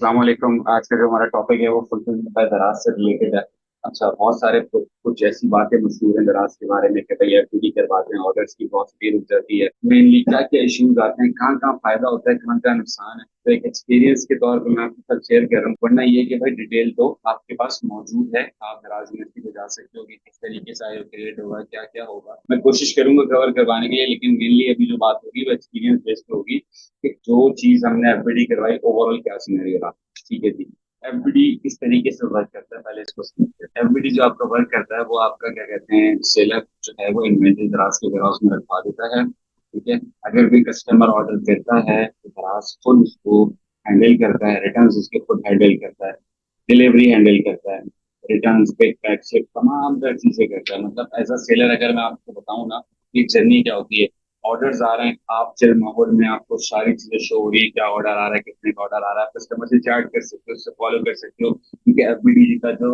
अस्सलाम वालेकुम। आज का जो हमारा टॉपिक है वो फुलफिलमेंट बाय दराज से रिलेटेड है। अच्छा, बहुत सारे कुछ ऐसी बातें मशहूर हैं दराज के बारे में कि भाई एफडीडी करवाते हैं, ऑर्डर्स की बहुत स्पीड रुक जाती है। मेनली क्या क्या इश्यूज आते हैं, कहाँ कहाँ फायदा होता है, कहाँ कहाँ नुकसान है। तो एक एक्सपीरियंस के तौर पर मैं आपके साथ शेयर कर रहा हूँ, वरना ये है कि भाई डिटेल तो आपके पास मौजूद है, आप दराज यूनिवर्सिटी पे जा सकते हो कि किस तरीके से आईओ क्रिएट होगा, क्या क्या होगा। मैं कोशिश करूंगा कवर करवाने के लिए, लेकिन मेनली अभी जो बात होगी वो एक्सपीरियंस बेस्ड होगी कि जो चीज हमने एफबीडी करवाई ओवरऑल क्या सिनेरियो रहा। ठीक है जी। एफबीडी किस तरीके से वर्क करता है पहले इसको समझते हैं। एफबीडी जो आपका वर्क करता है वो आपका क्या कहते हैं, सेलर जो है वो इन्वेंटरी दराज के वेयरहाउस में रखवा देता है। ठीक है। अगर भी कस्टमर ऑर्डर देता है तो दराज खुद उसको हैंडल करता है, रिटर्न उसके खुद हैंडल करता है, डिलीवरी हैंडल करता है, रिटर्न पे पैक शिप तमाम तरह चीजें करता है। मतलब एज अ सेलर अगर मैं आपको बताऊं ना, ये जर्नी क्या होती है। ऑर्डर्स आ रहे हैं, आप चिल माहौल में आपको सारी चीजें शो हो रही है, क्या ऑर्डर आ रहा है, कितने का ऑर्डर आ रहा है, कस्टमर से चैट कर सकते हो, उससे फॉलो कर सकते हो, क्योंकि एफबीडी का जो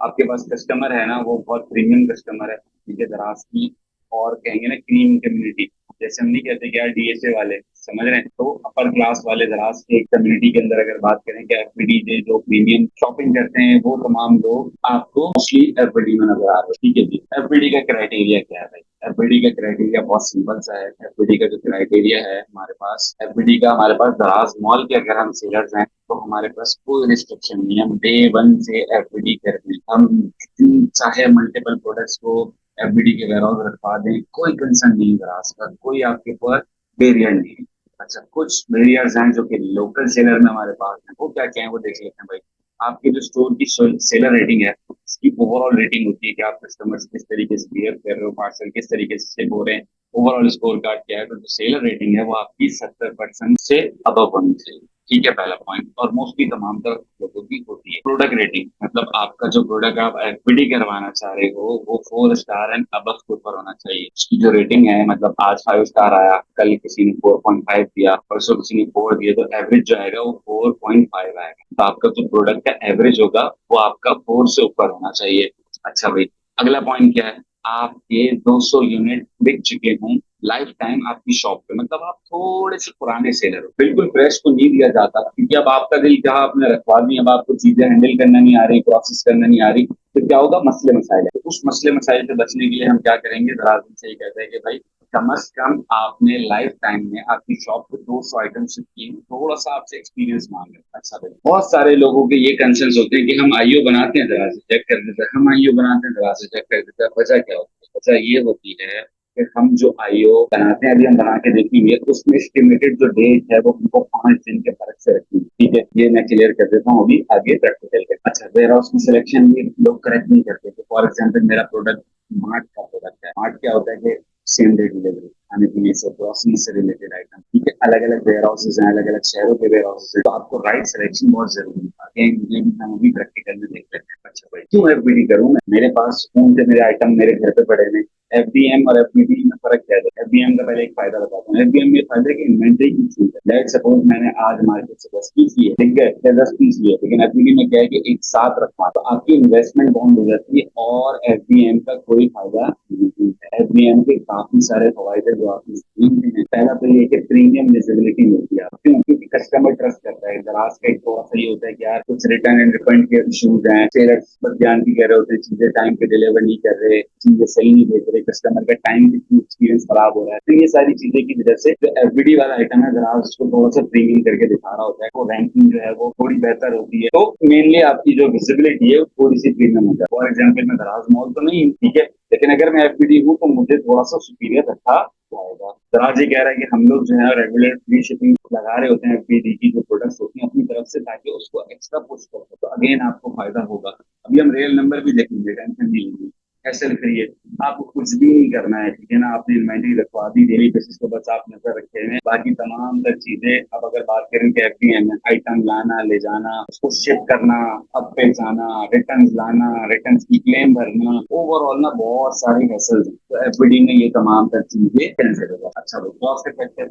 आपके पास कस्टमर है ना वो बहुत प्रीमियम कस्टमर है। ठीक है, दराज की और कहेंगे ना क्रीम कम्युनिटी, जैसे हम नहीं कहते कि यार डीएसए वाले, समझ रहे हैं, तो अपर क्लास वाले दराज के कम्युनिटी के अंदर अगर बात करें कि एफबीडी के जो प्रीमियम शॉपिंग करते हैं वो तमाम लोग आपको मोस्टली एफबीडी में नजर आ रहे हैं। ठीक है जी। एफबीडी का क्राइटेरिया क्या है भाई? एफबीडी का क्राइटेरिया बहुत सिंपल सा है। एफबीडी का जो क्राइटेरिया है हमारे पास, एफबीडी का हमारे पास दराज मॉल के अगर हम सेलर्स हैं तो हमारे पास कोई रिस्ट्रिक्शन नहीं है, हम डे वन से एफबीडी करते हैं। हम कितनी चाहे मल्टीपल प्रोडक्ट्स को एफबीडी के वेयरहाउस रखवा दें, कोई कंसर्न नहीं दराज का, कोई आपके ऊपर बैरियर नहीं है। अच्छा, कुछ बैरियर्स हैं जो कि लोकल सेलर में हमारे पास हैं, वो क्या क्या है वो देख लेते हैं भाई। आपके जो स्टोर की सेलर रेटिंग है, इसकी ओवरऑल रेटिंग होती है कि आप कस्टमर से किस तरीके से बिहेव कर रहे हो, पार्सल किस तरीके से शिप हो रहे हैं। ओवरऑल स्कोर कार्ड क्या है, तो जो सेलर रेटिंग है वो आपकी 70% से अबव होनी चाहिए। ठीक है, पहला पॉइंट। और मोस्टली तमाम तरह लोगों की होती है। प्रोडक्ट रेटिंग मतलब आपका जो प्रोडक्ट आप एफबीडी करवाना चाह रहे हो वो 4 स्टार एंड अबव के ऊपर होना चाहिए। उसकी जो रेटिंग है, मतलब आज 5 स्टार आया, कल किसी ने 4.5 दिया, परसों किसी ने 4 दिया, तो एवरेज जो आएगा वो 4.5 आएगा। तो आपका जो प्रोडक्ट का एवरेज होगा वो आपका 4 से ऊपर होना चाहिए। अच्छा भाई, अगला पॉइंट क्या है? आपके 200 यूनिट बिक चुके हों लाइफ टाइम आपकी शॉप पे, मतलब आप थोड़े से पुराने सेलर हो, बिल्कुल फ्रेश को नहीं दिया जाता, क्योंकि अब आपका दिल जहां आपने रखवा दी, अब आपको चीजें हैंडल करना नहीं आ रही, प्रोसेस करना नहीं आ रही, तो क्या होगा, मसले मसाइल है। तो उस मसले मसाइल से बचने के लिए हम क्या करेंगे, दराज से ये कहते हैं कि भाई कम अज कम आपने लाइफ टाइम में आपकी शॉप पे 200 आइटम शिप किए, थोड़ा सा आपसे एक्सपीरियंस मांगे। अच्छा भाई, बहुत सारे लोगों के ये कंसर्न होते हैं कि हम आईओ बनाते हैं, दराज से चेक कर देते हैं, हम आईओ बनाते हैं, दराज से चेक कर देते हैं। वजह क्या होती है? वजह ये होती है कि हम जो आईओ बनाते हैं, अभी हम बना के देखेंगे, उसमें एस्टिमेटेड जो डेट है वो हमको 5 दिन के फर्क से रखनी है। ठीक है, ये मैं क्लियर कर देता हूँ, अभी आगे प्रैक्टिकल कर। अच्छा, वेयर हाउस की सिलेक्शन भी लोग करेक्ट नहीं करते। फॉर एग्जाम्पल मेरा प्रोडक्ट मार्ट का प्रोडक्ट है। मार्ट क्या होता है कि सेम डे डिलीवरी, खाने पीने से, ग्रोसरी से रिलेटेड आइटम। ठीक है, अलग अलग वेयर हाउसेज हैं, अलग अलग शहरों के वेयर हाउसेज हैं, तो आपको राइट सिलेक्शन बहुत जरूरी है। अगेन ये भी हम भी प्रैक्टिकल में देख लेते हैं। अच्छा भाई, क्यों एफबीडी करूँ मैं? मेरे पास कौन से मेरे आइटम मेरे घर पे पड़े हैं। एफबीएम और एफबीडी में फर्क क्या है? एफबीएम का पहले एक फायदा बताता हूँ। एफबीएम में फायदा है कि इन्वेंटरी की छूट है। लेट सपोज मैंने आज मार्केट से 10 पीस लिए, ठीक है, या 10 पीस लिए, लेकिन एफबीडी में क्या है कि एक साथ रखवा, तो आपकी इन्वेस्टमेंट बॉन्ड हो जाती है और एफबीएम का कोई फायदा नहीं है। एफबीएम के काफी सारे फायदे जो आपने स्कीम में है, पहला तो ये कि प्रीमियम विजिबिलिटी मिलती है। क्यों? क्योंकि कस्टमर ट्रस्ट करता है। दराज का एक थोड़ा सा ये होता है कि यार कुछ रिटर्न एंड रिफंड के इशूज हैं, सेलर्स बस ध्यान भी कह रहे होते हैं, चीजें टाइम पे डिलीवर नहीं कर रहे, चीजें सही नहीं भेज रहे, कस्टमर का टाइम एक्सपीरियंस खराब हो रहा है। तो ये सारी चीजें की वजह से जो एफबीडी वाला आइटम है, दराज उसको थोड़ा सा प्रीमियम करके दिखा रहा होता है, वो रैंकिंग जो है वो थोड़ी बेहतर होती है। तो मेनली आपकी जो विजिबिलिटी है वो थोड़ी सी प्रीमियम होता है। फॉर एग्जाम्पल मैं दराज मॉल तो नहीं हूँ, ठीक है, लेकिन अगर मैं एफबीडी हूँ तो मुझे थोड़ा सा सुपीरियर रखा जाएगा। दराज ये कह रहा है कि हम लोग जो है रेगुलर फ्री शिपिंग लगा रहे होते हैं एफबीडी की जो प्रोडक्ट्स होती हैं अपनी तरफ से, ताकि उसको एक्स्ट्रा पुश कर सके, तो अगेन आपको फायदा होगा। अभी हम रियल नंबर भी देखेंगे, टेंशन नहीं लेंगे। ऐसे करिए, आपको कुछ भी नहीं करना है, ठीक है ना, आपने इन्वेंटरी रखवा दी डेली बेसिस पे, बस आप नजर रखे हुए हैं, बाकी तमाम तर चीजें। अब अगर बात करें कि एफडीएम में आइटम लाना, ले जाना, उसको शिप करना, अब पे जाना, रिटर्न लाना, रिटर्न की क्लेम भरना, ओवरऑल ना बहुत सारी हैसल्स हैं। तो एफबीडी में ये तमाम तर चीजें कैंसिल होगा। अच्छा भाई,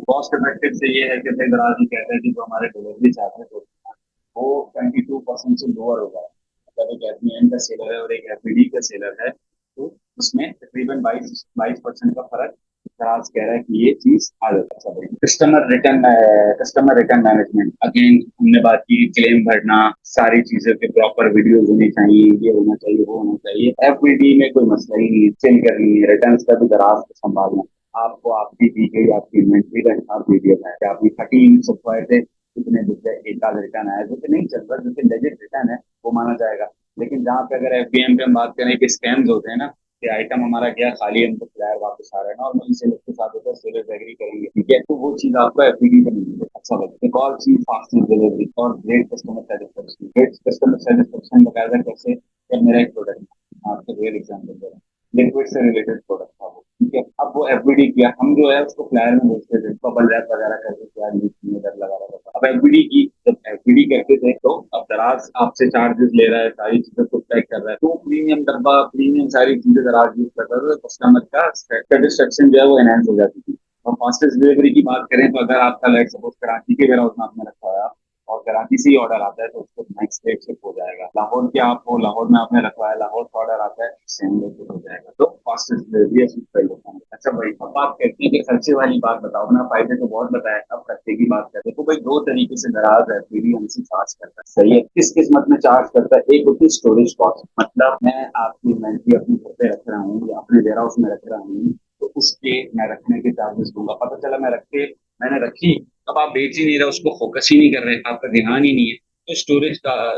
कॉस्ट इफेक्टिव से ये है कि भाई दराज ही कहते हैं कि जो हमारे डिलीवरी चार्जेस होते हैं वो 22% से लोअर होगा। मतलब एक एफबीएम का सेलर है और एक एफबीडी का सेलर है, तो उसमें तकरीबन 22% का फर्क दराज कह रहा है कि ये चीज आ जाता है। कस्टमर रिटर्न मैनेजमेंट, अगेन हमने बात की क्लेम भरना, सारी चीजें के प्रॉपर वीडियोज होनी चाहिए, ये होना चाहिए, वो होना चाहिए। एफबीडी में कोई मसला ही नहीं है, सेल करनी है, रिटर्न का भी दराज को संभालना। आपको आपकी दी गई आपकी इन्वेंट्री का हिसाब दे दिया है कि आपने 30 सप्लाए थे, कितने बिक गए, एक आध रिटर्न आया, जो कि नहीं चल रहा, जो कि लेजिट रिटर्न है वो माना जाएगा। लेकिन जहाँ पे अगर एफबीएम पे हम बात करें कि स्कैम्स होते हैं ना, कि आइटम हमारा गया खाली, हमको फ्लायर वापस आ रहा है, नॉर्मली सेलर के साथ होता है, सेलर एग्री करेंगे, ठीक है, तो वो चीज आपको एफबीडी पे नहीं मिलेगी। अच्छा लगता है। एक और चीज फास्ट डिलीवरी और great customer satisfaction. Great customer satisfaction बकायदा कैसे, जब मेरा एक प्रोडक्ट, आपको रियल एग्जाम्पल दे रहा हूँ, लिक्विड से रिलेटेड प्रोडक्ट था वो, ठीक है, अब वो एफबीडी किया, हम जो है उसको फ्लायर में बेचते थे, बबल रैप वगैरह करके, क्या डर लगा रहा था। अब एफबीडी की, जब एफबीडी करते थे तो अब दराज आपसे चार्जेस ले रहा है, सारी चीजें को पैक कर रहा है, तो प्रीमियम डब्बा, प्रीमियम सारी चीजें दराज यूज करता था, तो कस्टमर का सेटिस्फेक्शन जो है वो एनहेंस हो जाती थी। और फास्टेस्ट डिलीवरी की बात करें तो अगर आपका लाइक सपोज कराची के वेयर हाउस में आपने रखा है, और कराची से ही ऑर्डर आता है तो उसको नेक्स्ट डे शिप हो जाएगा। लाहौर के आपको, लाहौर में आपने रखा है, लाहौर का ऑर्डर आता है, सेम डे शिप हो जाएगा। तो फास्टेस्ट डिलीवरी होता है। अच्छा भाई, अब आप कहते हैं कि खर्चे वाली बात बताओ ना, फायदे तो बहुत बताए, अब खर्चे की बात करते हैं। तो भाई दो तरीके से दराज है पीडी हमसे चार्ज करता है, सही है। किस किस्मत में चार्ज करता है, एक होती है स्टोरेज कॉस्ट, मतलब मैं आपकी इन्वेंट्री अपनी घर पे रख रहा हूँ या अपने वेयर हाउस में रख रहा हूँ, तो उसके मैं रखने के चार्जेस दूंगा। पता चला मैंने रखी, अब आप बेच ही नहीं रहे, उसको फोकस ही नहीं कर रहे, आपका ध्यान ही नहीं है, तो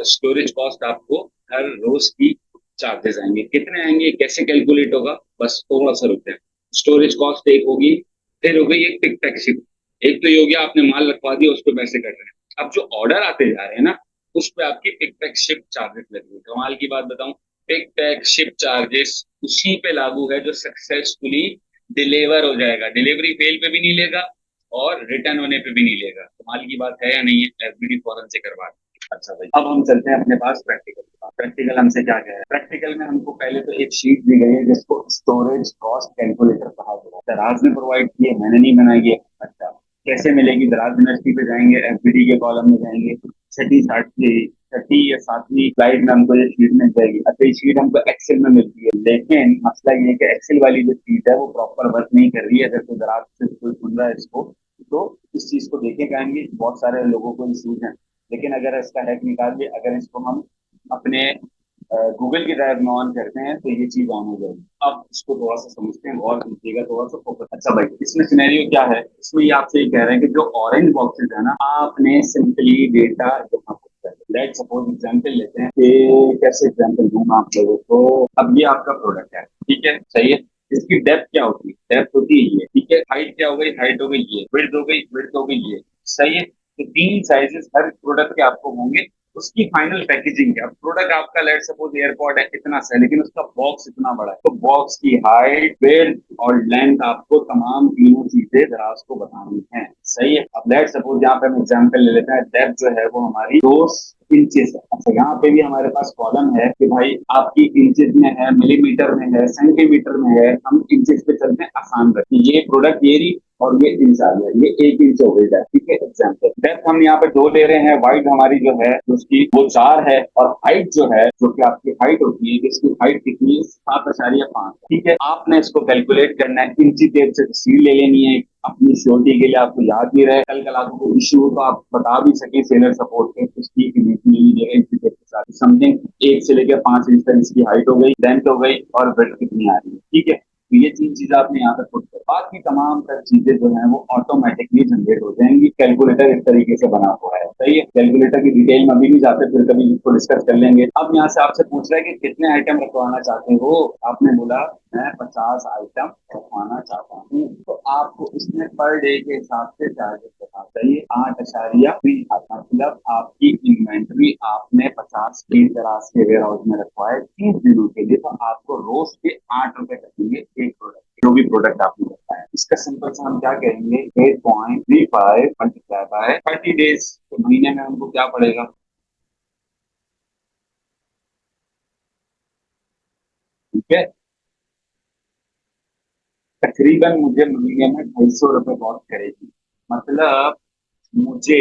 स्टोरेज कॉस्ट आपको हर रोज की चार्जेस आएंगे। कितने आएंगे, कैसे कैलकुलेट होगा, बस थोड़ा सा रुकते हैं। स्टोरेज कॉस्ट एक होगी, फिर हो गई एक पिक पैक शिप। एक तो ये हो गया आपने माल रखवा दिया, उस पर पैसे कट रहे हैं। अब जो ऑर्डर आते जा रहे हैं ना, उस पर आपकी पिक पैक शिप चार्जेस लगेंगे। कमाल की बात बताऊं, पिक पैक शिप चार्जेस उसी पे लागू है जो सक्सेसफुली डिलीवर हो जाएगा, डिलीवरी फेल पे भी नहीं लेगा और रिटर्न होने पे भी नहीं लेगा। कमाल की बात है या नहीं है, एफबीडी फौरन से करवा दें। अच्छा भाई, अब हम चलते हैं अपने पास प्रैक्टिकल। प्रैक्टिकल हमसे क्या कह रहा है, प्रैक्टिकल में हमको पहले तो एक शीट दी गई है जिसको स्टोरेज कॉस्ट कैलकुलेटर कहा गया है। दराज ने प्रोवाइड की है, मैंने नहीं बनाई है। अच्छा, कैसे मिलेगी, दराज यूनिवर्सिटी पे जाएंगे, एफबीडी के कॉलम में जाएंगे, छठी सातवीं छठी या सातवीं स्लाइड में हमको ये शीट मिल जाएगी। अच्छा, ये शीट हमको एक्सेल में मिलती है, लेकिन मसला ये है कि एक्सेल वाली जो शीट है वो प्रॉपर वर्क नहीं कर रही है। अगर कोई दराज से कोई सुन रहा है इसको, तो इस चीज को देखे कहेंगे, बहुत सारे लोगों को इश्यूज हैं। लेकिन अगर इसका हैक निकाल के अगर इसको हम अपने गूगल की ड्राइव में ऑन करते हैं तो ये चीज ऑन हो जाएगी। अब इसको थोड़ा सा समझते हैं, गौर कीजिएगा, थोड़ा सा फोकस। अच्छा भाई, इसमें सिनेरियो क्या है, इसमें ये आपसे ये कह रहे हैं कि जो ऑरेंज बॉक्सेस है ना, आपने सिंपली डेटा यहाँ पर, लेट सपोज एग्जाम्पल लेते हैं कि, कैसे एग्जाम्पल दूं मैं आप लोगों को। अब ये आपका प्रोडक्ट है, ठीक है, सही है। इसकी डेप्थ क्या होती है, डेप्थ होती है ये, ठीक है। हाइट क्या हो गई, हाइट हो गई ये, विड्थ हो गई, विड्थ हो गई ये, सही है। तो तीन साइजेस हर प्रोडक्ट के आपको होंगे। उसकी फाइनल पैकेजिंग क्या, प्रोडक्ट आपका लेट सपोज एयरपॉड है, इतना सा है, लेकिन उसका बॉक्स इतना बड़ा है, तो बॉक्स की हाइट, विड्थ और लेंथ आपको तमाम तीनों चीजें दराज को बतानी है, सही है। अब लेट सपोज यहाँ पे हम एग्जांपल ले लेते हैं, डेप्थ जो है वो हमारी 2 इंचेस है। अच्छा, यहाँ पे भी हमारे पास कॉलम है कि भाई आपकी इंचेस में है, मिलीमीटर में है, सेंटीमीटर में है, हम इंचेस पे चलते हैं, आसान रखते हैं। ये प्रोडक्ट ये और ये इंच आ गया, ये 1 इंच हो गई, ठीक है। एग्जाम्पल डेप्थ हम यहाँ पे 2 ले रहे हैं, वाइड हमारी जो है उसकी वो 4 है, और हाइट जो है, जो कि आपकी हाइट होती है, इसकी हाइट कितनी है, 7.5, ठीक है। आपने इसको कैलकुलेट करना है, इंची टेप से तस्वीर ले लेनी है अपनी श्योरिटी के लिए, आपको याद भी रहे, कल कल आपको कोई इश्यू हो तो आप बता भी सके सेलर सपोर्ट पे, उसकी इमेज ले लीजिएगा इंची टेप के साथ। समथिंग 1 से लेकर 5 इंच तक इसकी हाइट हो गई, लेंथ हो गई, और विड्थ कितनी आ रही है, ठीक है। तो ये 3 चीजें आपने यहाँ पर पुट कर, बाकी तमाम तर चीजें जो है वो ऑटोमेटिकली जनरेट हो जाएंगी। कैलकुलेटर इस तरीके से बना हुआ है, सही है। कैलकुलेटर की डिटेल में अभी नहीं जाते, फिर कभी इसको डिस्कस कर लेंगे। अब यहाँ से आपसे पूछ रहा है कि कितने आइटम रखवाना चाहते हो, आपने बोला मैं 50 आइटम रखवाना चाहता हूँ, तो आपको इसमें पर डे के हिसाब से चार्जेस बता चाहिए 8.3, मतलब आपकी इन्वेंट्री आपने 50 पीस दराज के वेयर हाउस में रखवाए 30 दिनों के लिए, तो आपको रोज के 8 रुपए कटेंगे एक प्रोडक्ट, जो भी प्रोडक्ट आपने रखा है। इसका सिंपल से हम क्या करेंगे, 8.35 मल्टीप्लाई बाय 30 डेज, तो महीने में हमको क्या पड़ेगा, ठीक है। तकरीबन मुझे महीने में 250 रुपये कॉस्ट करेगी। मतलब मुझे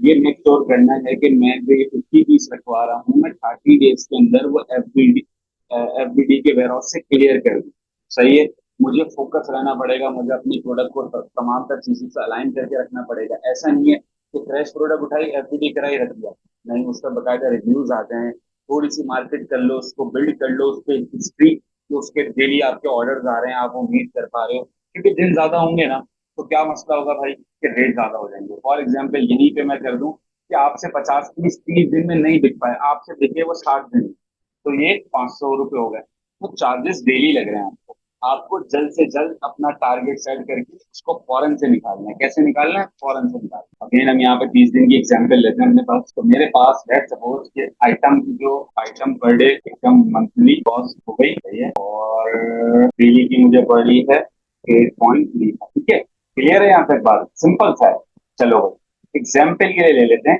ये मेक श्योर करना है कि मैं जो ये 50 पीस रखवा रहा हूँ, मैं 30 डेज के अंदर वो एफबीडी के वेयर हाउस से क्लियर कर दूँ, सही है। मुझे फोकस रहना पड़ेगा, मुझे अपनी प्रोडक्ट को तमाम तर चीजों से अलाइन करके रखना पड़ेगा। ऐसा नहीं है कि फ्रेश प्रोडक्ट उठाई एफबीडी कराई रख दिया, नहीं, उसका बकायदा रिव्यूज आते हैं, थोड़ी सी मार्केट कर लो, उसको बिल्ड कर लो, उस पर हिस्ट्री, जो उसके डेली आपके ऑर्डर आ रहे हैं आप वो मीट कर पा रहे हो, क्योंकि दिन ज्यादा होंगे ना तो क्या मसला होगा भाई कि रेट ज्यादा हो जाएंगे। फॉर एग्जाम्पल यहीं पे मैं कर दूं कि आपसे 50 30 30 दिन में नहीं बिक पाए, आपसे बिके वो 60 दिन, तो ये 500 रुपये हो गए। तो चार्जेस डेली लग रहे हैं आपको। आपको जल्द से जल्द अपना टारगेट सेट करके उसको फौरन से निकालना है। कैसे निकालना है? फौरन से निकालना है। अगेन हम यहाँ पे 30 दिन की एग्जाम्पल लेते हैं अपने पास। तो मेरे पास है सपोज कि आइटम की जो आइटम पर डे एकदम मंथली कॉस्ट हो गई है, और डेली की मुझे पड़ रही है 8.3। ठीक है, क्लियर है यहाँ तक बात? सिंपल सा है। चलो भाई एग्जाम्पल के लिए ले लेते हैं,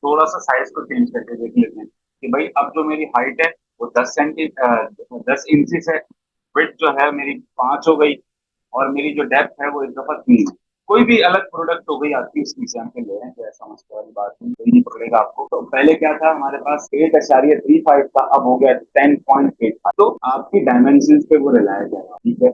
थोड़ा सा साइज को चेंज करके देख लेते हैं कि भाई अब जो मेरी हाइट है वो 10 इंचेस है, विड्थ जो है मेरी 5 हो गई, और मेरी जो डेप्थ है वो एक दफा 3 है। कोई भी अलग प्रोडक्ट हो गई आपकी, उसकी एग्जाम्पल ले रहे हैं, तो ऐसा मसला वाली बात नहीं, कोई नहीं पकड़ेगा आपको। तो पहले क्या था हमारे पास 8.35 था, अब हो गया 10.85। तो आपकी डायमेंशन पे वो रिलाया जाएगा। ठीक है,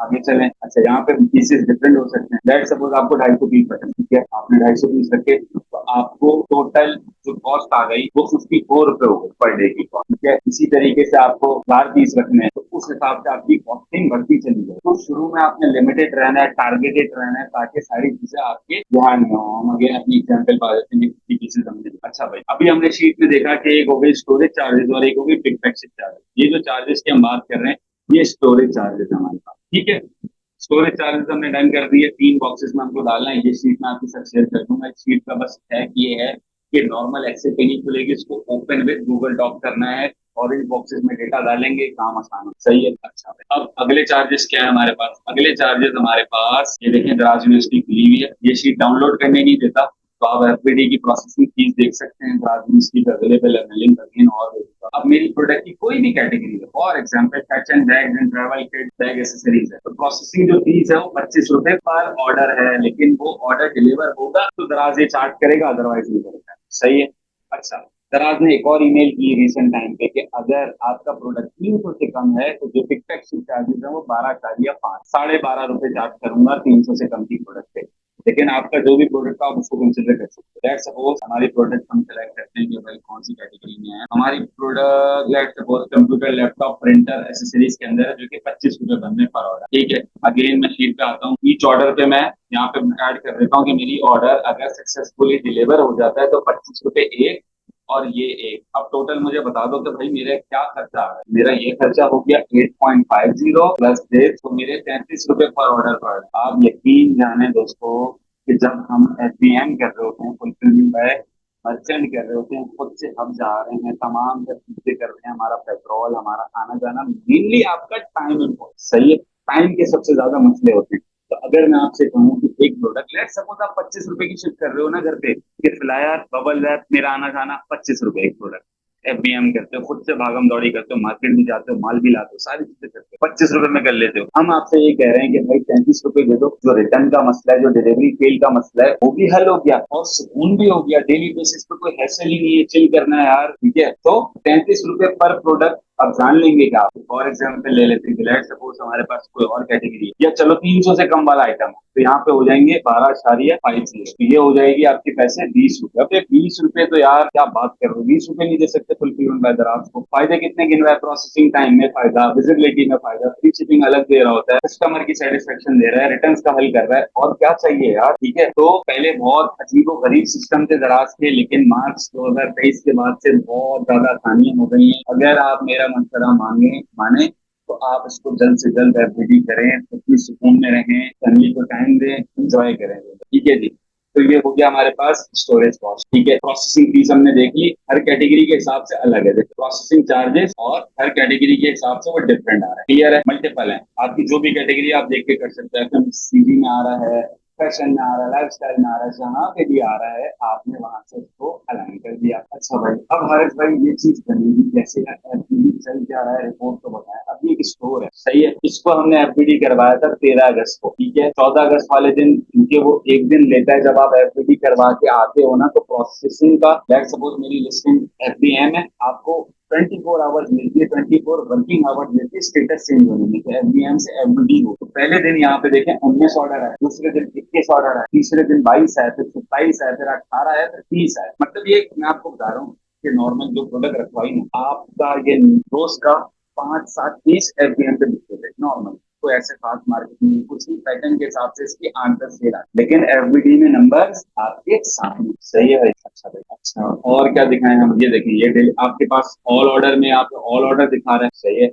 आगे चलें। अच्छा, यहाँ पे पीसेस डिफरेंट हो सकते हैं। लेट सपोज आपको 250 पीस बटन, ठीक है, आपने 250 पीस रखे, तो आपको टोटल जो कॉस्ट आ गई वो 54 रुपए हो गई पर डे की कॉस्ट। ठीक है, इसी तरीके से आपको 4 पीस रखने हैं, तो उस हिसाब से आपकी कॉस्टिंग बढ़ती चली जाए। तो शुरू में आपने लिमिटेड रहना है, टारगेटेड रहना है, ताकि सारी चीजें आपके ध्यान में हो। हम अगेन अपनी एग्जाम्पल पा देते हैं, 50 पीसेस हमने। अच्छा भाई, अभी हमने शीट में देखा कि एक हो गई स्टोरेज चार्जेस और एक हो गई पिक पैक चार्जेस। ये जो चार्जेस की हम बात कर रहे हैं ये स्टोरेज चार्जेस हमारे पास। ठीक है, स्टोरेज चार्जेस हमने डन कर दिए, 3 बॉक्सेस में हमको डालना है। ये शीट में आपके साथ शेयर कर दूंगा। इस शीट का बस है कि ये है कि नॉर्मल एक्सेल पे नहीं खुलेगी, इसको ओपन विद गूगल डॉक करना है, और इन बॉक्सेस में डेटा डालेंगे, काम आसान हो। सही है। अच्छा, अब अगले चार्जेस क्या है हमारे पास? अगले चार्जेस हमारे पास ये देखें, दराज यूनिवर्सिटी खुली हुई है, ये शीट डाउनलोड करने नहीं देता, तो आप एफबीडी की प्रोसेसिंग फीस देख सकते हैं, दराज यूनिवर्सिटी पे अवेलेबल है, लिंक अगेन और देगा। अब मेरी प्रोडक्ट की कोई भी कैटेगरी है, for example fashion bag and travel kit bag accessories है, तो प्रोसेसिंग जो फीस है वो 25 रुपए पर ऑर्डर है, लेकिन वो ऑर्डर डिलीवर होगा तो दराज ये चार्ज करेगा, अदरवाइज नहीं करेगा। सही है। अच्छा, दराज ने एक और ईमेल की रिसेंट टाइम पे कि अगर आपका प्रोडक्ट 300 से कम है तो जो पिक पैक चार्जेस है वो 12 या 5 ₹5.5 चार्ज करूंगा 300 से कम की प्रोडक्ट पे। लेकिन आपका जो भी प्रोडक्ट आप उसको कंसिडर कर सकते हो। लेट सपोज हमारी प्रोडक्ट हम सेलेक्ट करते हैं कि भाई कौन सी कैटेगरी में है हमारी product. Let suppose computer laptop printer accessories के अंदर है, जो कि 25 रुपए बनने पर ऑर्डर। ठीक है, अगेन मैं शीट पे आता हूँ, ईच ऑर्डर पे मैं यहाँ पे ऐड कर देता हूँ कि मेरी ऑर्डर अगर सक्सेसफुली डिलीवर हो जाता है तो 25 रुपए एक, और ये एक। अब टोटल मुझे बता दो कि भाई मेरा क्या खर्चा आ रहा है। मेरा ये खर्चा हो गया 8.50 प्लस डेट, तो मेरे 33 रुपए पर ऑर्डर पर। आप यकीन जाने दोस्तों कि जब हम एफबीएम कर रहे होते हैं, फुलफिलमेंट बाय मर्चेंट कर रहे होते हैं, खुद से हम जा रहे हैं, तमाम जब चीजें कर रहे हैं, हमारा पेट्रोल, हमारा आना जाना, मेनली आपका टाइम इम्पोर्ट। सही है, टाइम के सबसे ज्यादा मसले होते हैं। तो अगर मैं आपसे कहूँ कि एक प्रोडक्ट, लेट सपोज आप 25 रुपए की शिफ्ट कर रहे हो ना घर पे, कि फ्लायर बबल रैप मेरा आना जाना 25 रुपए एक प्रोडक्ट, एफबीएम करते हो, खुद से भागम दौड़ी करते हो, मार्केट भी जाते हो, माल भी लाते हो, सारी चीजें करते हो, 25 रुपए में कर लेते हो। हम आपसे ये कह रहे हैं कि भाई 33 रुपए दे दो, जो रिटर्न का मसला है, जो डिलीवरी फेल का मसला है, वो भी हल हो गया और सुकून भी हो गया। डेली बेसिस पे कोई हैसल ही नहीं है, चिल करना है यार। ठीक है, तो 33 रुपए पर प्रोडक्ट। अब जान लेंगे क्या? फॉर एग्जाम्पल ले लेते हैं, लेट सपोज हमारे पास कोई और कैटेगरी है, या चलो 300 से कम वाला आइटम है, तो यहाँ पे हो जाएंगे 12.50, तो ये हो जाएगी आपके पैसे 20 रुपए। अब 20 रुपए तो यार क्या बात कर रहे हो, 20 रुपए नहीं दे सकते फुलफिलमेंट बाय दराज को? फायदे कितने गिन रहा है? प्रोसेसिंग टाइम में फायदा, विजिबिलिटी में फायदा, फ्री शिपिंग अलग दे रहा होता है, कस्टमर की सेटिस्फेक्शन दे रहा है, रिटर्न का हल कर रहा है, और क्या चाहिए यार। ठीक है, तो पहले बहुत अजीबो गरीब सिस्टम थे दराज के, लेकिन मार्च 2023 के बाद से बहुत ज्यादा आसानियां हो गई हैं। अगर आप मेरा मशवरा माने तो आप इसको जल्द से जल्द एफबीडी करें, अपनी सुकून में रहें, फैमिली को टाइम दें, एंजॉय करें। ठीक है जी, तो ये हो गया हमारे पास स्टोरेज कॉस्ट। ठीक है, प्रोसेसिंग फीस हमने देख ली, हर कैटेगरी के हिसाब से अलग है, प्रोसेसिंग चार्जेस और हर कैटेगरी के हिसाब से वो डिफरेंट आ रहा है। क्लियर है? मल्टीपल है, आपकी जो भी कैटेगरी आप देख के कर सकते हैं। एफएमसीजी में आ रहा है, फैशन में आ रहा है, लाइफ स्टाइल में आ रहा है, जहाँ पे भी आ रहा है आपने वहां से उसको अलाइन कर दिया। अच्छा भाई, अब हर्ष भाई ये चीज बनेगी कैसे है? एफबीडी चल क्या रहा है, रिपोर्ट तो बताया। अब ये एक स्टोर है, सही है, इसको हमने एफबीडी करवाया था 13 अगस्त को। ठीक है, 14 अगस्त वाले दिन, क्योंकि वो एक दिन लेता है जब आप एफबीडी करवा के आते हो ना, तो प्रोसेसिंग का, लेट सपोज मेरी लिस्टिंग एफबीएम है, आपको 24 आवर्स मिलती है, 24 वर्किंग आवर्स मिलती है स्टेटस चेंज होने में, एफबीएम से एफबीडी हो। तो पहले दिन यहाँ पे देखें 19 ऑर्डर है, दूसरे दिन 21 ऑर्डर है, तीसरे दिन 22 है, फिर 27 है, फिर 18 है, फिर 30 है। मतलब ये मैं आपको बता रहा हूँ कि नॉर्मल जो प्रोडक्ट रखवाई ना आपका, ये रोज का 5-7 पीस एफबीएम पे बिकते थे नॉर्मल। तो ऐसे खास मार्केट में कुछ ही पैटर्न के हिसाब से इसकी आंसर से रहा, लेकिन एफबीडी में नंबर्स आपके सामने सही है भाई। अच्छा भाई, अच्छा और क्या दिखाएं हम, ये देखिए ये आपके पास ऑल ऑर्डर में आप ऑल ऑर्डर दिखा रहे हैं, सही है।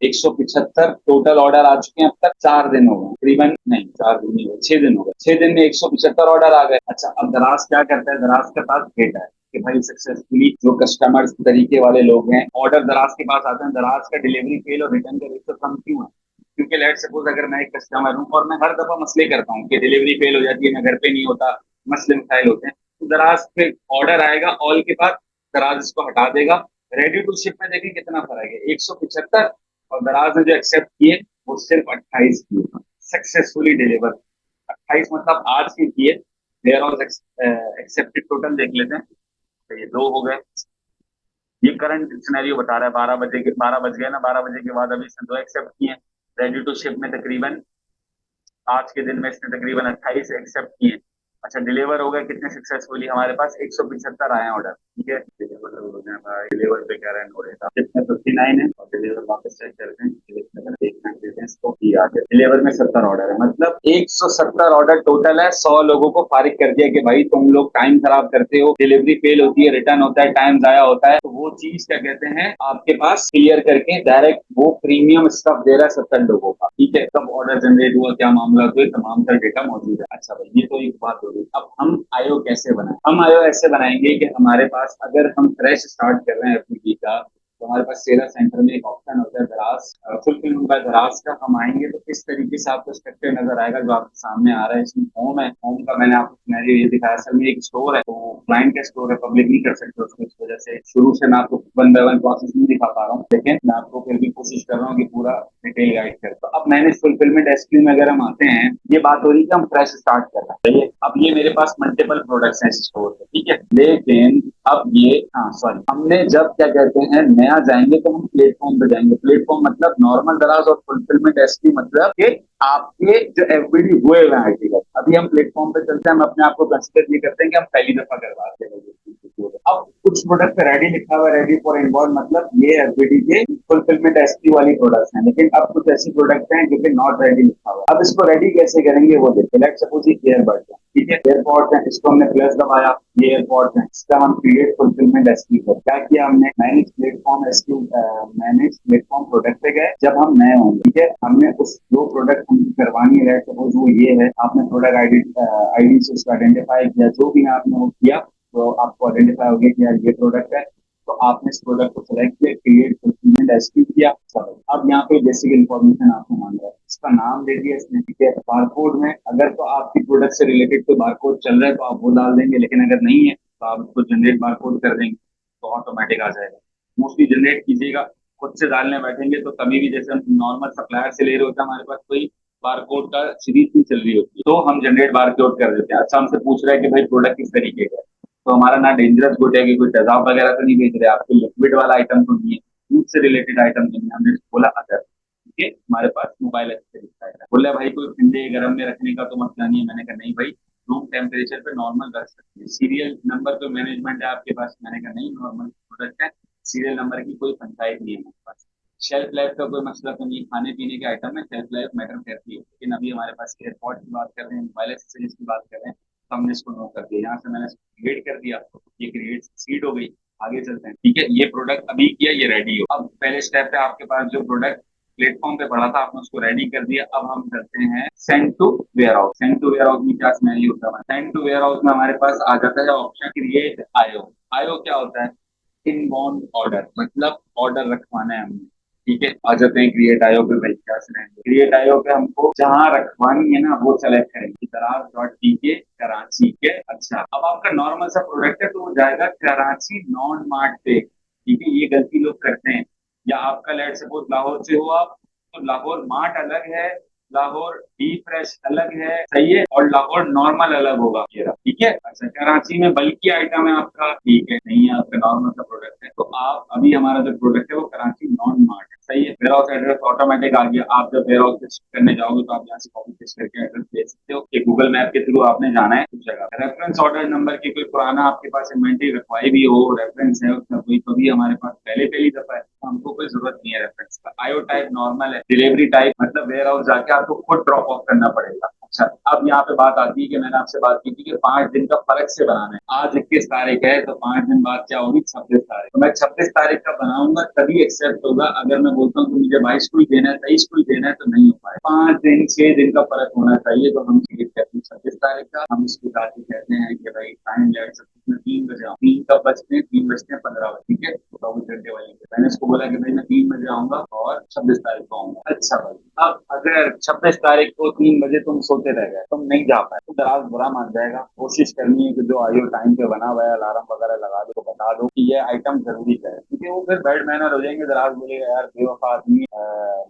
175 टोटल ऑर्डर आ चुके हैं अब तक, 4 दिन हो गए तकरीबन, नहीं 4 दिन नहीं हुए, 6 दिन हो गए, 6 दिन में 175 ऑर्डर आ गए। अच्छा अब दराज क्या करता है, दराज के पास डेटा है कि भाई सक्सेसफुली जो कस्टमर्स तरीके वाले लोग हैं ऑर्डर दराज के पास आते हैं, दराज का डिलीवरी फेल और रिटर्न का रेट कम क्यों है? क्योंकि लेट सपोज अगर मैं एक कस्टमर हूँ और मैं हर दफा मसले करता हूँ कि डिलीवरी फेल हो जाती है, मैं घर पे नहीं होता, मसले मसाइल होते हैं, तो दराज पे ऑर्डर आएगा ऑल के बाद, दराज इसको हटा देगा। रेडी टू शिप में देखिए कितना फर्क है, 175, और दराज ने जो एक्सेप्ट किए वो सिर्फ 28 किए सक्सेसफुली डिलीवर। 28 मतलब आज के किए, वेयर हाउस एक्सेप्टेड टोटल देख लेते हैं, तो ये 2 हो गए। ये करंट सिनेरियो बता रहा है, 12 बजे के 12 बज गए ना, 12 बजे के बाद अभी इसने 2 एक्सेप्ट किए। रेडी टू शिप में तकरीबन आज के दिन में इसने तकरीबन 28 एक्सेप्ट किए। अच्छा डिलीवर हो गए कितने सक्सेसफुली, हमारे पास 175 आए ऑर्डर, ठीक है। डिलीवर हो गए भाई, डिलीवर पे कह रहे हैं नोड़े का कितने 59 है, और डिलीवर वापस चेक करते हैं, देखना देते हैं इसको की आगे डिलीवर में 70 ऑर्डर है, मतलब 170 ऑर्डर टोटल है। 100 लोगों को फारिग कर दिया कि भाई तुम लोग टाइम खराब करते हो, डिलीवरी फेल होती है, रिटर्न होता है, टाइम जाया होता है, तो वो चीज क्या कहते हैं आपके पास क्लियर करके डायरेक्ट वो प्रीमियम स्टफ दे रहा है 70 लोगों का, ठीक है। कब ऑर्डर जनरेट हुआ, क्या मामला, तो ये तमाम का डेटा मौजूद है। अच्छा भाई ये तो एक बात हो गई। अब हम आयो कैसे बनाए, हम आयो ऐसे बनाएंगे कि हमारे पास अगर हम फ्रेश स्टार्ट कर रहे हैं एफपीडी का, तो हमारे पास सेरा सेंटर में एक ऑप्शन होता है दराज, फुलफिलमेंट बाय दराज का। हम आएंगे तो इस तरीके से आपको स्ट्रक्चर नजर आएगा जो आपके सामने आ रहा है। इसमें होम है, होम का मैंने आपको सिनेरियो ये दिखाया, असल में एक स्टोर है, तो क्लाइंट का स्टोर है, पब्लिक नहीं कर सकते उसको, इस वजह से शुरू से मैं आपको 1 बाय 1 प्रोसेस नहीं दिखा पा रहा हूँ, लेकिन मैं आपको फिर भी कोशिश कर रहा हूँ कि पूरा डिटेल गाइड कर। तो अब मैनेज फुलफिलमेंट एसक्यू में अगर हम आते हैं, ये बात हो रही है कि हम फ्रेश स्टार्ट कर रहे हैं, अब ये मेरे पास मल्टीपल प्रोडक्ट्स हैं स्टोर पे, ठीक है। लेकिन अब ये, हाँ सॉरी, हमने जब क्या कहते हैं नया जाएंगे तो हम प्लेटफॉर्म पे जाएंगे। प्लेटफॉर्म मतलब नॉर्मल दराज, और फुलफिलमेंट एसक्यू मतलब कि आपके जो एफबीडी हुए हुए आर्टिकल। अभी हम प्लेटफॉर्म पे चलते हैं, हम अपने आप को कंसिडर नहीं करते हैं कि हम पहली दफा करवाते हैं। अब कुछ प्रोडक्ट पे रेडी लिखा हुआ है, रेडी फॉर इनबॉर्ड, मतलब ये एफबीडी के फुलफिलमेंट एसक्यू वाली प्रोडक्ट्स हैं। लेकिन अब कुछ ऐसी प्रोडक्ट हैं जो कि नॉट रेडी लिखा हुआ है। अब इसको रेडी कैसे करेंगे वो देखिए। लेट्स सपोज ये एयरबड्स है, ठीक है, एयरपॉड्स हैं, इसको हमने प्लस दबाया, ये एयरपॉड्स हैं, इसका हम क्रिएट फुलफिलमेंट एसक्यू कर, क्या किया हमने, manage platform SQ, manage platform product पे गए जब हम नए होंगे, ठीक है। हमने उस जो प्रोडक्ट हमको करवानी है, सपोज वो ये है, आपने प्रोडक्ट आईडी आईडी से उसको आइडेंटिफाई किया, जो भी आपने वो किया तो आपको आइडेंटिफाई हो गया कि यार ये प्रोडक्ट है, तो आपने इस प्रोडक्ट को सिलेक्ट किया, क्रिएट फुलफिलमेंट एसक्यू किया। चलो अब यहाँ पे बेसिक इन्फॉर्मेशन आपको मांग रहा है, इसका नाम दे दिया इसने, ठीक है। बारकोड में अगर तो आपकी प्रोडक्ट से रिलेटेड कोई बारकोड चल रहा है तो आप वो डाल देंगे, लेकिन अगर नहीं है तो आप उसको जनरेट बारकोड कर देंगे तो ऑटोमेटिक आ जाएगा। मोस्टली जनरेट कीजिएगा, खुद से डालने बैठेंगे तो कभी भी, जैसे हम नॉर्मल सप्लायर से ले रहे होते हैं, हमारे पास कोई बारकोड का सीरीज नहीं चल रही होती, तो हम जनरेट बारकोड कर देते हैं। अच्छा हमसे पूछ रहा है कि भाई प्रोडक्ट किस तरीके का है, तो हमारा ना डेंजरस गुड है कि कोई तेजाब वगैरह तो नहीं बेच रहे, आपको लिक्विड वाला आइटम तो नहीं है, फूड से रिलेटेड आइटम तो नहीं है। हमने बोला अगर ठीक है हमारे पास मोबाइल एक्सेसरीज का है, बोला भाई कोई ठंडे गर्म में रखने का तो मसला नहीं है। मैंने कहा नहीं भाई, रूम टेम्परेचर पे नॉर्मल रख सकते हैं। सीरियल नंबर पे मैनेजमेंट है आपके पास, मैंने कहा नहीं, नॉर्मल प्रोडक्ट है, सीरियल नंबर की कोई पंचायत नहीं है हमारे पास। शेल्फ लाइफ का कोई मसला तो नहीं, खाने पीने के आइटम में शेल्फ लाइफ मैटर करती है, लेकिन अभी हमारे पास एयरपॉड की बात कर रहे हैं, मोबाइल एक्सेसरीज की बात कर रहे हैं, तो हमने इसको नो कर दिया। यहाँ से मैंने क्रिएट कर दिया, ये क्रिएट सीड हो गई। आगे चलते हैं, ठीक है। ये प्रोडक्ट अभी किया, ये रेडी हो। अब पहले स्टेप पे आपके पास जो प्रोडक्ट प्लेटफॉर्म पे पड़ा था, आपने उसको रेडी कर दिया। अब हम करते हैं send to warehouse. Send to warehouse में क्या स्मेल होता है, सेंड टू वेयर हाउस में हमारे पास आ जाता है ऑप्शन क्रिएट आयो। आयो क्या होता है, इनबाउंड ऑर्डर, मतलब ऑर्डर रखवाना है हमने, ठीक है। आ जाते हैं क्रिएट आयो पे, भाई क्या सिलेंडर क्रिएट आयो पे हमको जहाँ रखवानी है ना वो सेलेक्ट करेंगे, दराज डॉट टी के कराची के। अच्छा अब आपका नॉर्मल सा प्रोडक्ट है तो वो जाएगा कराची नॉन मार्ट पे, ठीक है। ये गलती लोग करते हैं, या आपका लेट सपोज लाहौर से हो आप, तो लाहौर मार्ट अलग है, लाहौर डी फ्रेश अलग है, सही है, और लाहौर नॉर्मल अलग होगा ये रहा, ठीक है। अच्छा, कराची में बल्कि आइटम है आपका, ठीक है, नहीं है आपका नॉर्मल का प्रोडक्ट है, तो आप अभी हमारा जो प्रोडक्ट है वो कराची नॉन मार्ट है, सही है। वेयर हाउस एड्रेस ऑटोमेटिक आ गया, आप जब वेयर हाउस पेस्ट करने जाओगे तो आप यहाँ से कॉपी पेस्ट करके एड्रेस दे सकते हो कि गूगल मैप के थ्रू आपने जाना है उस जगह। रेफरेंस ऑर्डर नंबर की कोई पुराना आपके पास इन्वेंट्री रखवाई भी हो, रेफरेंस है उसका कोई, तो भी हमारे पास पहले पहली दफा है, तो हमको कोई जरूरत नहीं है रेफरेंस का। आईओ टाइप नॉर्मल है, डिलीवरी टाइप मतलब वेयर हाउस जाके आपको खुद ड्रॉप ऑफ करना पड़ेगा। अच्छा, अब यहाँ पे बात आती है कि मैंने आपसे बात की थी कि 5 दिन का फर्क से बनाना है। आज 21 तारीख है, तो 5 दिन बाद क्या होगी, 26 तारीख। तो मैं 26 तारीख का बनाऊंगा तभी एक्सेप्ट होगा। अगर मैं बोलता हूँ कि मुझे 22 को ही देना है, 23 को ही देना है, तो नहीं हो पाए। 5 दिन 6 दिन का फर्क होना चाहिए, तो हम क्रिएट करते हैं 26 तारीख का। हम इसके साथ ही कहते हैं कि भाई टाइम लेट सकते में 3 बजे आऊँ, 3 कब बजते हैं, 3 बजते हैं 15 बजे, ठीक है। 24 घंटे वाले मैंने इसको बोला कि भाई मैं 3 बजे आऊंगा और 26 तारीख को आऊंगा। अच्छा भाई, अब अगर 26 तारीख को 3 बजे तुम सोते रह गए, तुम नहीं जा पाए, तो दराज बुरा मान जाएगा। कोशिश करनी है कि जो आईओ टाइम पे बना हुआ है, अलार्म वगैरह लगा दो, तो बता दो कि ये आइटम जरूरी है, क्योंकि वो फिर बैड मैनर हो जाएंगे। दराज बोलेगा यार बेवफा आदमी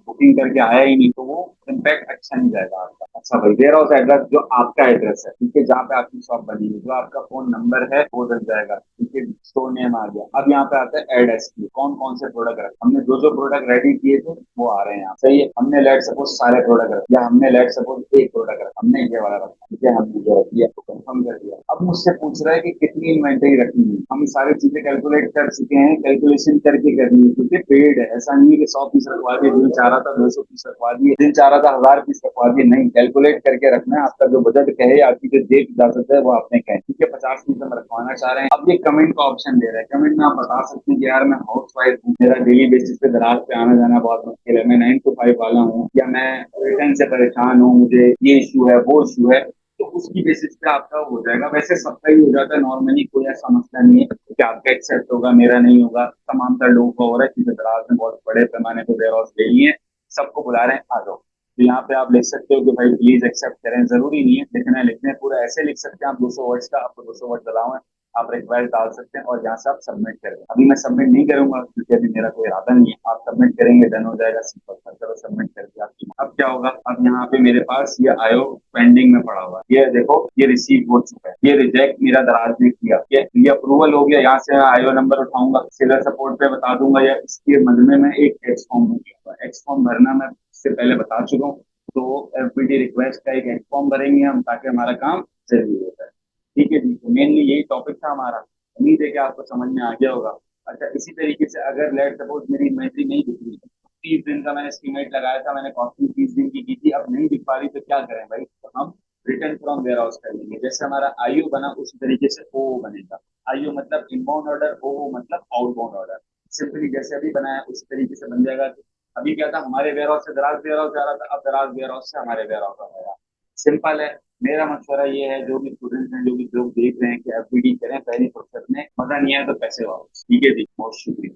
बुकिंग करके आया ही नहीं, तो वो इम्पैक्ट अच्छा नहीं जाएगा आपका। अच्छा भाई, वेयर हाउस एड्रेस जो आपका एड्रेस है, ठीक है, जहाँ पे आपकी शॉप बनी है, जो आपका फोन नंबर है वो दल जाएगा, ठीक है। स्टोर नेम आ गया। अब यहाँ पे आता है एड एसक्यू, कौन कौन से प्रोडक्ट रखे, हमने जो जो प्रोडक्ट रेडी किए थे वो आ रहे हैं यहाँ, सही है। हमने लेट सपोज सारे प्रोडक्ट रखे, या हमने लेट सपोज एक प्रोडक्ट रखा, हमने ये वाला रखा, ठीक है, हमने जो रख दिया तो कंफर्म कर दिया। अब मुझसे पूछ रहा है कि कितनी इन्वेंटरी रखनी है। हम सारी चीजें कैलकुलेट कर चुके हैं, कैलकुलेशन करके करनी है, क्योंकि पेड है। ऐसा नहीं है कि 100 पीस रखवा दिए, दिल चाह रहा था 200 पीस रखवा दिए, दिल चाह रहा था 1000 पीस रखवा दिए, नहीं, कैलकुलेट करके रखना है। आपका जो बजट कहे, आपकी जो जेब इजाजत है वो आपने कहे, ठीक है। 50 पीस हम रखवाना चाह रहे हैं। अब ये कमेंट का ऑप्शन दे रहा है। कमेंट में आप बता सकते हैं कि यार मैं हाउस वाइफ हूँ, मेरा डेली बेसिस पे दराज पे आना जाना बहुत मुश्किल है, मैं 9 to 5 वाला हूँ, या मैं रिटर्न से परेशान हूँ, मुझे ये इशू है वो इशू है, तो उसकी बेसिस पे आपका हो जाएगा। वैसे सबका ही हो जाता है नॉर्मली, कोई ऐसा मसला नहीं है कि आपका एक्सेप्ट होगा मेरा नहीं होगा। तमाम तर लोगों का हो रहा है, क्योंकि दराज में बहुत बड़े पैमाने पर वेयर हाउस ले लिए हैं, सबको बुला रहे हैं आ जाओ। तो यहाँ पे आप लिख सकते हो कि भाई प्लीज एक्सेप्ट करें, जरूरी नहीं है लिखना है, लिखने पूरा ऐसे लिख सकते हैं आप, 200 वर्ड्स का, आपको 200 वर्ड अलाउ है, आप रिक्वेस्ट डाल सकते हैं और यहाँ से आप सबमिट करें। अभी मैं सबमिट नहीं करूंगा क्योंकि अभी मेरा कोई इरादा नहीं है। आप सबमिट करेंगे, डन हो जाएगा, सिंपल सा। चलो सबमिट कर दिया आपकी। अब क्या होगा, अब यहाँ पे मेरे पास ये आयो पेंडिंग में पड़ा हुआ है, ये देखो ये रिसीव हो चुका है, ये रिजेक्ट मेरा दराज ने किया, ये अप्रूवल हो गया। यहाँ से आयो नंबर उठाऊंगा, सिविल सपोर्ट पे बता दूंगा, या इसके मजमे में एक एक्स फॉर्म भर, एक्स फॉर्म भरना मैं इससे पहले बता चुका हूँ। तो एफबीडी रिक्वेस्ट का एक एक्स फॉर्म भरेंगे हम, ताकि हमारा काम जल्दी होता है, ठीक है जी। तो मेनली यही टॉपिक था हमारा, उम्मीद है कि आपको समझ में आ गया होगा। अच्छा, इसी तरीके से अगर लेट सपोज मेरी इन्वेंट्री नहीं दिख रही, 30 दिन का मैंने एस्टिमेट लगाया था, मैंने कॉस्टिंग 30 दिन की थी, अब नहीं दिख पा रही, तो क्या करें भाई, तो हम रिटर्न फ्रॉम वेयर हाउस कर लेंगे। जैसे हमारा आईओ बना उसी तरीके से ओ बनेगा। आईओ मतलब इनबाउंड ऑर्डर, ओ मतलब आउटबाउंड ऑर्डर। सिंपली जैसे अभी बनाया उसी तरीके से बन जाएगा। अभी क्या था, हमारे वेयर हाउस से दराज वेयर हाउस जा रहा था, अब दराज वेयर हाउस से हमारे वेयर हाउस आ गया। सिंपल है। मेरा मशवरा ये है, जो भी स्टूडेंट्स हैं, जो भी लोग देख रहे हैं, कि एफबीडी करें पहली फुर्सत में, मजा नहीं आया तो पैसे वापस, ठीक है जी। बहुत शुक्रिया।